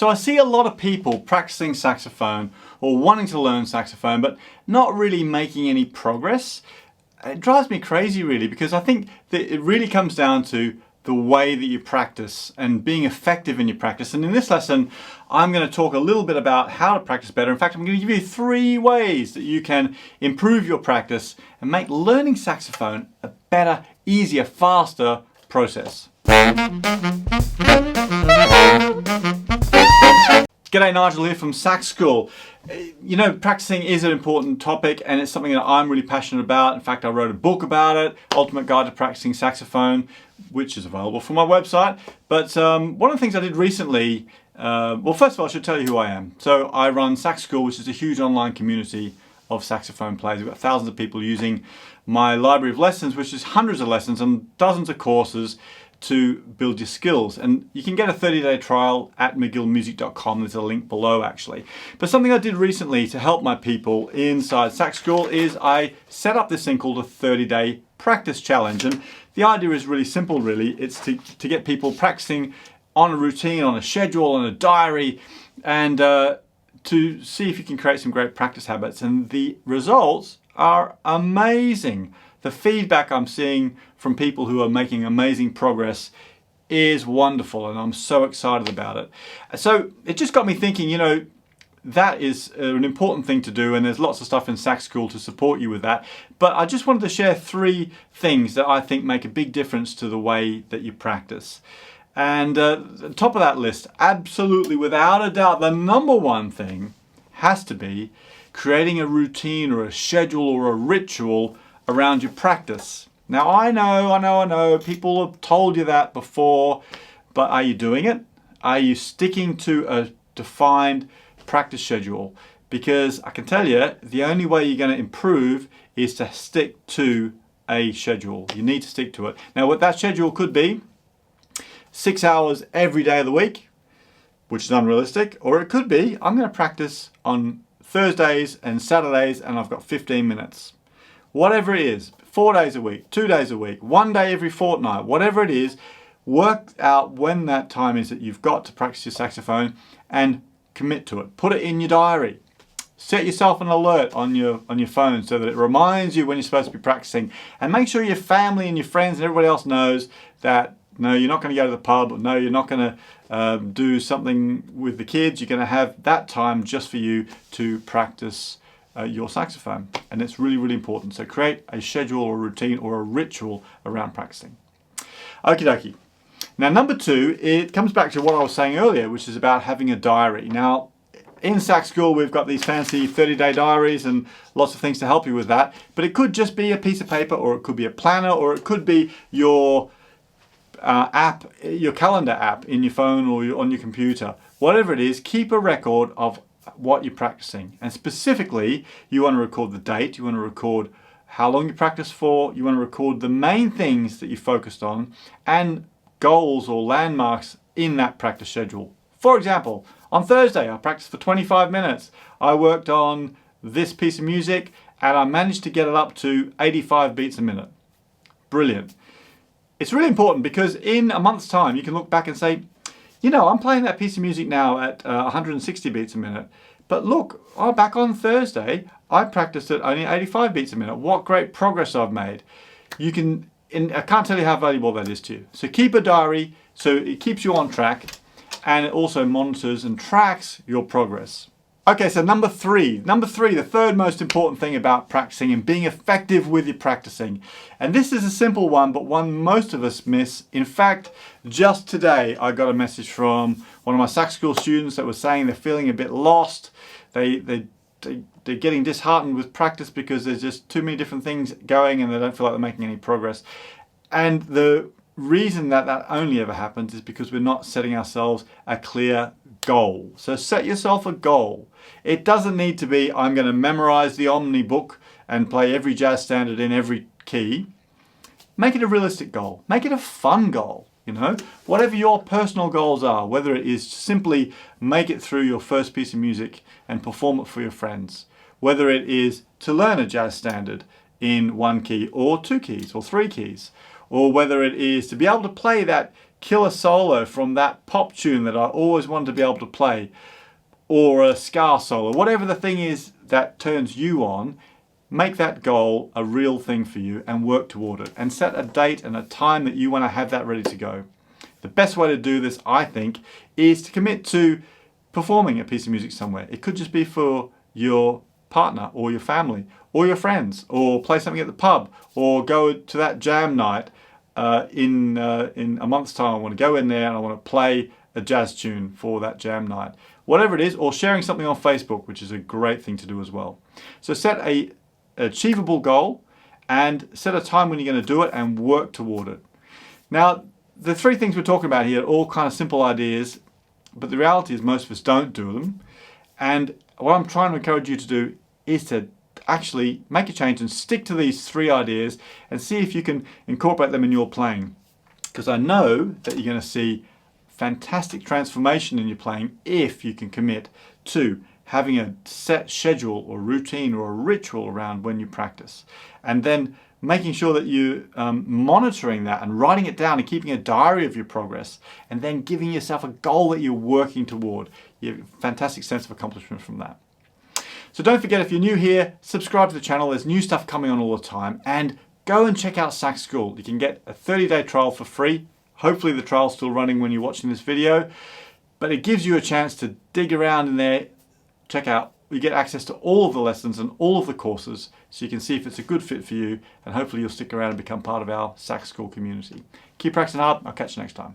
So I see a lot of people practicing saxophone or wanting to learn saxophone, but not really making any progress. It drives me crazy really, because I think that it really comes down to the way that you practice and being effective in your practice. And in this lesson, I'm going to talk a little bit about how to practice better. In fact, I'm going to give you 3 ways that you can improve your practice and make learning saxophone a better, easier, faster process. G'day, Nigel here from Sax School. You know, practicing is an important topic and it's something that I'm really passionate about. In fact, I wrote a book about it, Ultimate Guide to Practicing Saxophone, which is available from my website. But one of the things I did recently, well, first of all, I should tell you who I am. So I run Sax School, which is a huge online community of saxophone players. We've got thousands of people using my library of lessons, which is hundreds of lessons and dozens of courses to build your skills. And you can get a 30-day trial at McGillmusic.com. There's a link below actually. But something I did recently to help my people inside Sax School is I set up this thing called a 30-day practice challenge. And the idea is really simple really. It's to get people practicing on a routine, on a schedule, on a diary, and to see if you can create some great practice habits. And the results are amazing. The feedback I'm seeing from people who are making amazing progress is wonderful, and I'm so excited about it. So it just got me thinking, you know, that is an important thing to do, and there's lots of stuff in Sax School to support you with that. But I just wanted to share 3 things that I think make a big difference to the way that you practice. And the top of that list, absolutely without a doubt, the number 1 thing has to be creating a routine or a schedule or a ritual around your practice. Now I know, people have told you that before, but are you doing it? Are you sticking to a defined practice schedule? Because I can tell you, the only way you're going to improve is to stick to a schedule. You need to stick to it. Now what that schedule could be, 6 hours every day of the week, which is unrealistic, or it could be, I'm going to practice on Thursdays and Saturdays and I've got 15 minutes. Whatever it is, 4 days a week, 2 days a week, 1 day every fortnight, whatever it is, work out when that time is that you've got to practice your saxophone and commit to it. Put it in your diary. Set yourself an alert on your phone so that it reminds you when you're supposed to be practicing, and make sure your family and your friends and everybody else knows that no, you're not going to go to the pub, or no, you're not going to do something with the kids. You're going to have that time just for you to practice your saxophone, and it's really, really important. So create a schedule or a routine or a ritual around practicing. Okie dokie. Now number 2, it comes back to what I was saying earlier, which is about having a diary. Now in Sax School we've got these fancy 30-day diaries and lots of things to help you with that, but it could just be a piece of paper, or it could be a planner, or it could be your app, your calendar app in your phone or on your computer. Whatever it is, keep a record of what you're practicing, and specifically you want to record the date, you want to record how long you practice for, you want to record the main things that you focused on and goals or landmarks in that practice schedule. For example, on Thursday I practiced for 25 minutes. I worked on this piece of music and I managed to get it up to 85 beats a minute. Brilliant. It's really important because in a month's time you can look back and say, you know, I'm playing that piece of music now at 160 beats a minute, but look, back on Thursday, I practiced at only 85 beats a minute. What great progress I've made. I can't tell you how valuable that is to you. So keep a diary so it keeps you on track, and it also monitors and tracks your progress. Okay, so number 3, the third most important thing about practicing and being effective with your practicing. And this is a simple one, but one most of us miss. In fact, just today I got a message from one of my Sax School students that was saying they're feeling a bit lost. They're getting disheartened with practice because there's just too many different things going and they don't feel like they're making any progress. And the reason that only ever happens is because we're not setting ourselves a clear goal. So set yourself a goal. It doesn't need to be, I'm going to memorize the Omni book and play every jazz standard in every key. Make it a realistic goal. Make it a fun goal. You know, whatever your personal goals are, whether it is simply make it through your first piece of music and perform it for your friends, whether it is to learn a jazz standard in 1 key or 2 keys or 3 keys, or whether it is to be able to play that killer solo from that pop tune that I always wanted to be able to play, or a ska solo, whatever the thing is that turns you on, make that goal a real thing for you and work toward it, and set a date and a time that you want to have that ready to go. The best way to do this, I think, is to commit to performing a piece of music somewhere. It could just be for your partner or your family or your friends, or play something at the pub, or go to that jam night in a month's time. I want to go in there and I want to play a jazz tune for that jam night. Whatever it is, or sharing something on Facebook, which is a great thing to do as well. So set a achievable goal and set a time when you're going to do it and work toward it. Now, the three things we're talking about here are all kind of simple ideas, but the reality is most of us don't do them. And what I'm trying to encourage you to do is to actually make a change and stick to these three ideas and see if you can incorporate them in your playing. Because I know that you're going to see fantastic transformation in your playing if you can commit to having a set schedule or routine or a ritual around when you practice, and then making sure that you monitoring that and writing it down and keeping a diary of your progress, and then giving yourself a goal that you're working toward. You have a fantastic sense of accomplishment from that. So don't forget, if you're new here, subscribe to the channel. There's new stuff coming on all the time, and go and check out Sax School. You can get a 30-day trial for free. Hopefully the trial's still running when you're watching this video, but it gives you a chance to dig around in there, check out. You get access to all of the lessons and all of the courses, so you can see if it's a good fit for you, and hopefully you'll stick around and become part of our Sax School community. Keep practicing hard. I'll catch you next time.